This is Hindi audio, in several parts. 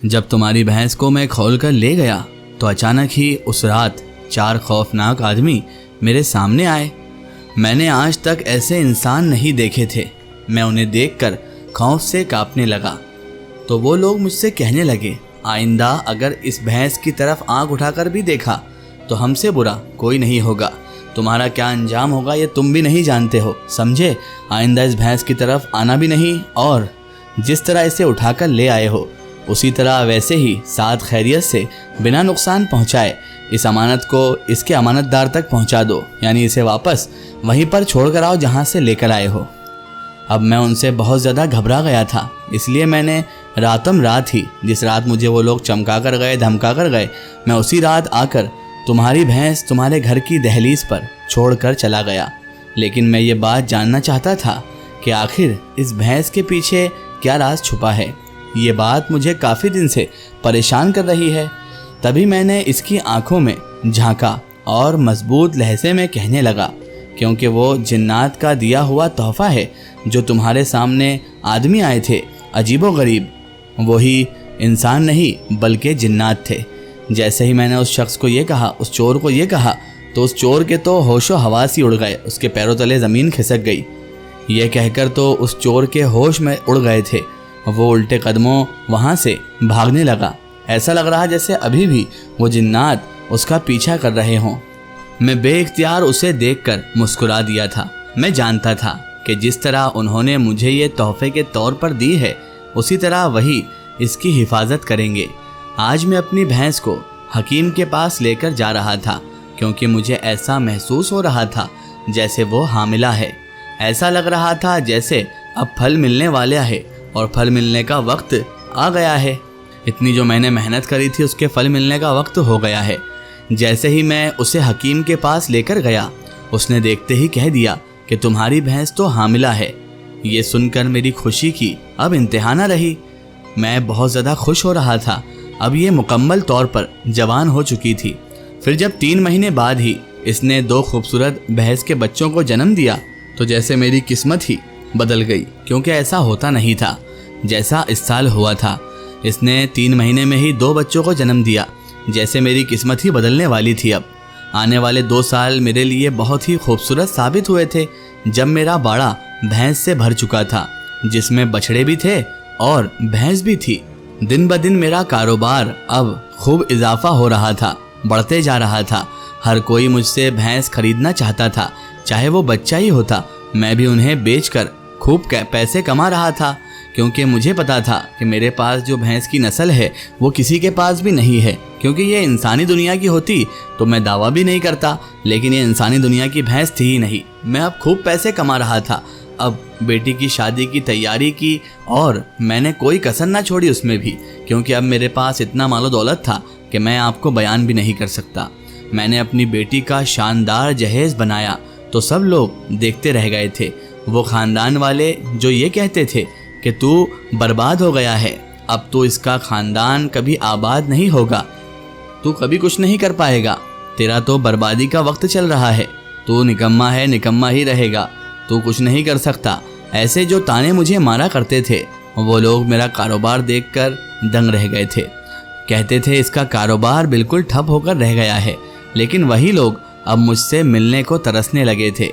जब तुम्हारी भैंस को मैं खोल कर ले गया तो अचानक ही उस रात 4 खौफनाक आदमी मेरे सामने आए। मैंने आज तक ऐसे इंसान नहीं देखे थे। मैं उन्हें देखकर खौफ से कांपने लगा। तो वो लोग मुझसे कहने लगे, आइंदा अगर इस भैंस की तरफ आंख उठाकर भी देखा तो हमसे बुरा कोई नहीं होगा। तुम्हारा क्या अंजाम होगा ये तुम भी नहीं जानते हो, समझे। आइंदा इस भैंस की तरफ आना भी नहीं, और जिस तरह इसे उठाकर ले आए हो उसी तरह वैसे ही साथ खैरियत से बिना नुकसान पहुंचाए इस अमानत को इसके अमानतदार तक पहुंचा दो, यानी इसे वापस वहीं पर छोड़ कर आओ जहां से लेकर आए हो। अब मैं उनसे बहुत ज़्यादा घबरा गया था, इसलिए मैंने रातम रात ही, जिस रात मुझे वो लोग चमका कर गए, धमका कर गए, मैं उसी रात आकर तुम्हारी भैंस तुम्हारे घर की दहलीज पर छोड़कर चला गया। लेकिन मैं ये बात जानना चाहता था कि आखिर इस भैंस के पीछे क्या राज छुपा है। ये बात मुझे काफ़ी दिन से परेशान कर रही है। तभी मैंने इसकी आंखों में झांका और मजबूत लहजे में कहने लगा, क्योंकि वो जिन्नात का दिया हुआ तोहफा है। जो तुम्हारे सामने आदमी आए थे अजीबोगरीब, वही इंसान नहीं बल्कि जिन्नात थे। जैसे ही मैंने उस शख्स को ये कहा, उस चोर को ये कहा, तो उस चोर के तो होशो हवास ही उड़ गए, उसके पैरों तले ज़मीन खिसक गई। ये कहकर तो उस चोर के होश में उड़ गए थे। वो उल्टे कदमों वहाँ से भागने लगा। ऐसा लग रहा जैसे अभी भी वो जिन्नात उसका पीछा कर रहे हों। मैं बेइख्तियार उसे देखकर मुस्कुरा दिया था। मैं जानता था कि जिस तरह उन्होंने मुझे ये तोहफे के तौर पर दी है उसी तरह वही इसकी हिफाजत करेंगे। आज मैं अपनी भैंस को हकीम के पास लेकर जा रहा था, क्योंकि मुझे ऐसा महसूस हो रहा था जैसे वो हामिला है। ऐसा लग रहा था जैसे अब फल मिलने वाला है और फल मिलने का वक्त आ गया है। इतनी जो मैंने मेहनत करी थी उसके फल मिलने का वक्त हो गया है। जैसे ही मैं उसे हकीम के पास लेकर गया, उसने देखते ही कह दिया कि तुम्हारी भैंस तो हामिला है। ये सुनकर मेरी खुशी की अब इंतहा न रही। मैं बहुत ज़्यादा खुश हो रहा था। अब ये मुकम्मल तौर पर जवान हो चुकी थी। फिर जब 3 महीने बाद ही इसने 2 खूबसूरत भैंस के बच्चों को जन्म दिया तो जैसे मेरी किस्मत ही बदल गई, क्योंकि ऐसा होता नहीं था जैसा इस साल हुआ था। इसने 3 महीने में ही 2 बच्चों को जन्म दिया। जैसे मेरी किस्मत ही बदलने वाली थी। अब आने वाले 2 साल मेरे लिए बहुत ही खूबसूरत साबित हुए थे, जब मेरा बाड़ा भैंस से भर चुका था, जिसमें बछड़े भी थे और भैंस भी थी। दिन ब दिन मेरा कारोबार अब खूब इजाफा हो रहा था, बढ़ते जा रहा था। हर कोई मुझसे भैंस खरीदना चाहता था, चाहे वो बच्चा ही होता। मैं भी उन्हें बेचकर खूब पैसे कमा रहा था, क्योंकि मुझे पता था कि मेरे पास जो भैंस की नस्ल है वो किसी के पास भी नहीं है। क्योंकि ये इंसानी दुनिया की होती तो मैं दावा भी नहीं करता, लेकिन ये इंसानी दुनिया की भैंस थी ही नहीं। मैं अब खूब पैसे कमा रहा था। अब बेटी की शादी की तैयारी की और मैंने कोई कसर ना छोड़ी उसमें भी, क्योंकि अब मेरे पास इतना मालो दौलत था कि मैं आपको बयान भी नहीं कर सकता। मैंने अपनी बेटी का शानदार जहेज बनाया तो सब लोग देखते रह गए थे। वो ख़ानदान वाले जो ये कहते थे कि तू बर्बाद हो गया है, अब तो इसका ख़ानदान कभी आबाद नहीं होगा, तू कभी कुछ नहीं कर पाएगा, तेरा तो बर्बादी का वक्त चल रहा है, तू निकम्मा है, निकम्मा ही रहेगा, तू कुछ नहीं कर सकता। ऐसे जो ताने मुझे मारा करते थे वो लोग मेरा कारोबार देखकर दंग रह गए थे। कहते थे इसका कारोबार बिल्कुल ठप होकर रह गया है। लेकिन वही लोग अब मुझसे मिलने को तरसने लगे थे।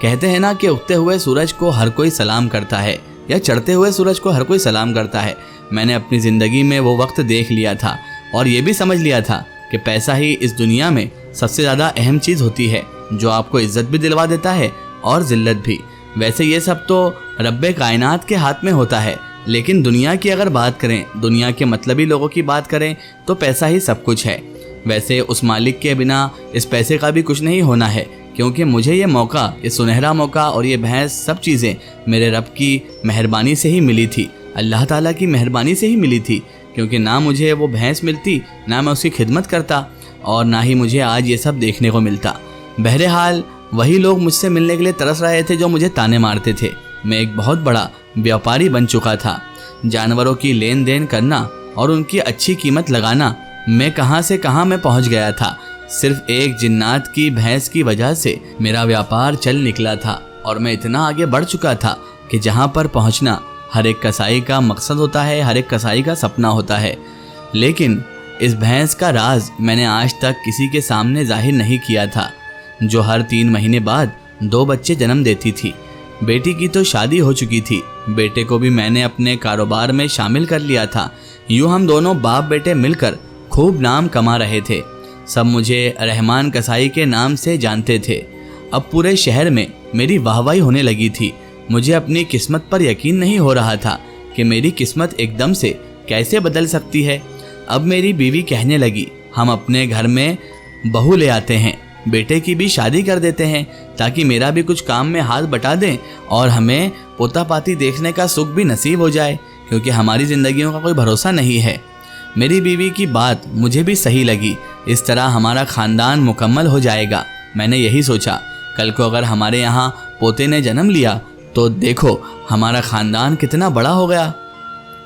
कहते हैं ना कि उगते हुए सूरज को हर कोई सलाम करता है, या चढ़ते हुए सूरज को हर कोई सलाम करता है। मैंने अपनी ज़िंदगी में वो वक्त देख लिया था और ये भी समझ लिया था कि पैसा ही इस दुनिया में सबसे ज़्यादा अहम चीज़ होती है, जो आपको इज़्ज़त भी दिलवा देता है और ज़िल्लत भी। वैसे ये सब तो रब्बे कायनात के हाथ में होता है, लेकिन दुनिया की अगर बात करें, दुनिया के मतलबी लोगों की बात करें, तो पैसा ही सब कुछ है। वैसे उस मालिक के बिना इस पैसे का भी कुछ नहीं होना है, क्योंकि मुझे ये मौका, ये सुनहरा मौका और ये भैंस, सब चीज़ें मेरे रब की मेहरबानी से ही मिली थी, अल्लाह ताला की मेहरबानी से ही मिली थी। क्योंकि ना मुझे वो भैंस मिलती, ना मैं उसकी खिदमत करता, और ना ही मुझे आज ये सब देखने को मिलता। बहरहाल वही लोग मुझसे मिलने के लिए तरस रहे थे जो मुझे ताने मारते थे। मैं एक बहुत बड़ा व्यापारी बन चुका था। जानवरों की लेन देन करना और उनकी अच्छी कीमत लगाना, मैं कहाँ से कहाँ मैं पहुँच गया था। सिर्फ एक जिन्नात की भैंस की वजह से मेरा व्यापार चल निकला था, और मैं इतना आगे बढ़ चुका था कि जहाँ पर पहुँचना हर एक कसाई का मकसद होता है, हर एक कसाई का सपना होता है। लेकिन इस भैंस का राज मैंने आज तक किसी के सामने जाहिर नहीं किया था, जो हर 3 महीने बाद 2 बच्चे जन्म देती थी। बेटी की तो शादी हो चुकी थी, बेटे को भी मैंने अपने कारोबार में शामिल कर लिया था। यूँ हम दोनों बाप बेटे मिलकर खूब नाम कमा रहे थे। सब मुझे रहमान कसाई के नाम से जानते थे। अब पूरे शहर में मेरी वाहवाही होने लगी थी। मुझे अपनी किस्मत पर यकीन नहीं हो रहा था कि मेरी किस्मत एकदम से कैसे बदल सकती है। अब मेरी बीवी कहने लगी, हम अपने घर में बहू ले आते हैं, बेटे की भी शादी कर देते हैं ताकि मेरा भी कुछ काम में हाथ बटा दें और हमें पोता पाती देखने का सुख भी नसीब हो जाए, क्योंकि हमारी ज़िंदगियों का कोई भरोसा नहीं है। मेरी बीवी की बात मुझे भी सही लगी। इस तरह हमारा ख़ानदान मुकम्मल हो जाएगा। मैंने यही सोचा, कल को अगर हमारे यहाँ पोते ने जन्म लिया तो देखो हमारा ख़ानदान कितना बड़ा हो गया।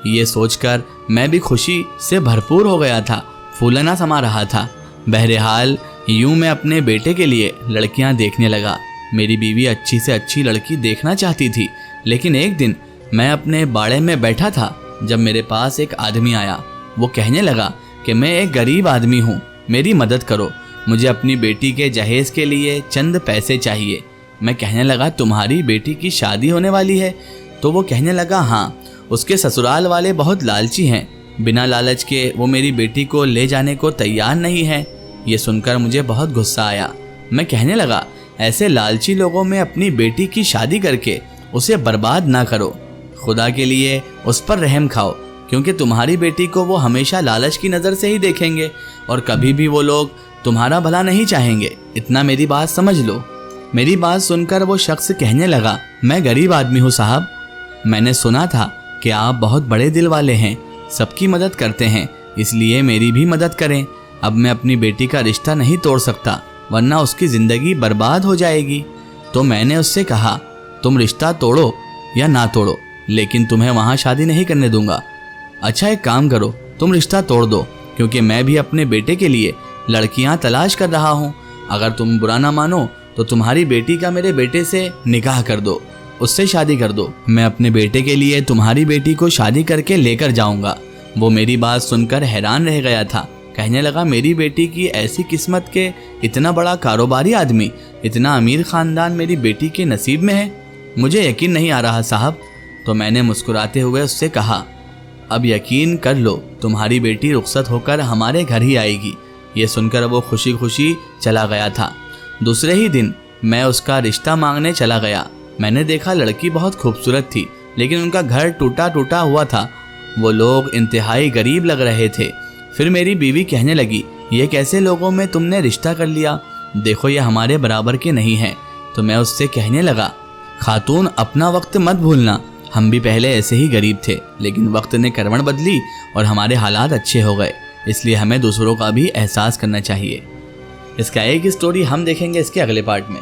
ये सोचकर मैं भी खुशी से भरपूर हो गया था, फूलना समा रहा था। बहरहाल यूं मैं अपने बेटे के लिए लड़कियां देखने लगा। मेरी बीवी अच्छी से अच्छी लड़की देखना चाहती थी, लेकिन एक दिन मैं अपने बाड़े में बैठा था जब मेरे पास एक आदमी आया। वो कहने लगा कि मैं एक गरीब आदमी हूँ, मेरी मदद करो, मुझे अपनी बेटी के जहेज के लिए चंद पैसे चाहिए। मैं कहने लगा, तुम्हारी बेटी की शादी होने वाली है? तो वो कहने लगा, हाँ, उसके ससुराल वाले बहुत लालची हैं, बिना लालच के वो मेरी बेटी को ले जाने को तैयार नहीं है। ये सुनकर मुझे बहुत गुस्सा आया। मैं कहने लगा, ऐसे लालची लोगों में अपनी बेटी की शादी करके उसे बर्बाद ना करो, खुदा के लिए उस पर रहम खाओ, क्योंकि तुम्हारी बेटी को वो हमेशा लालच की नज़र से ही देखेंगे और कभी भी वो लोग तुम्हारा भला नहीं चाहेंगे। इतना मेरी बात समझ लो। मेरी बात सुनकर वो शख्स कहने लगा, मैं गरीब आदमी हूँ साहब, मैंने सुना था कि आप बहुत बड़े दिल वाले हैं, सबकी मदद करते हैं, इसलिए मेरी भी मदद करें। अब मैं अपनी बेटी का रिश्ता नहीं तोड़ सकता, वरना उसकी ज़िंदगी बर्बाद हो जाएगी। तो मैंने उससे कहा, तुम रिश्ता तोड़ो या ना तोड़ो, लेकिन तुम्हें वहाँ शादी नहीं करने दूंगा। अच्छा एक काम करो, तुम रिश्ता तोड़ दो, क्योंकि मैं भी अपने बेटे के लिए लड़कियाँ तलाश कर रहा हूँ। अगर तुम बुरा ना मानो तो तुम्हारी बेटी का मेरे बेटे से निकाह कर दो, उससे शादी कर दो। मैं अपने बेटे के लिए तुम्हारी बेटी को शादी करके लेकर जाऊंगा। वो मेरी बात सुनकर हैरान रह गया था। कहने लगा, मेरी बेटी की ऐसी किस्मत के इतना बड़ा कारोबारी आदमी, इतना अमीर ख़ानदान मेरी बेटी के नसीब में है? मुझे यकीन नहीं आ रहा साहब। तो मैंने मुस्कुराते हुए उससे कहा, अब यकीन कर लो, तुम्हारी बेटी रुखसत होकर हमारे घर ही आएगी। ये सुनकर वो खुशी खुशी चला गया था। दूसरे ही दिन मैं उसका रिश्ता मांगने चला गया। मैंने देखा लड़की बहुत खूबसूरत थी, लेकिन उनका घर टूटा टूटा हुआ था। वो लोग इंतहाई गरीब लग रहे थे। फिर मेरी बीवी कहने लगी, ये कैसे लोगों में तुमने रिश्ता कर लिया? देखो ये हमारे बराबर के नहीं हैं। तो मैं उससे कहने लगा, खातून अपना वक्त मत भूलना, हम भी पहले ऐसे ही गरीब थे, लेकिन वक्त ने करवट बदली और हमारे हालात अच्छे हो गए, इसलिए हमें दूसरों का भी एहसास करना चाहिए। इसका एक स्टोरी हम देखेंगे इसके अगले पार्ट में।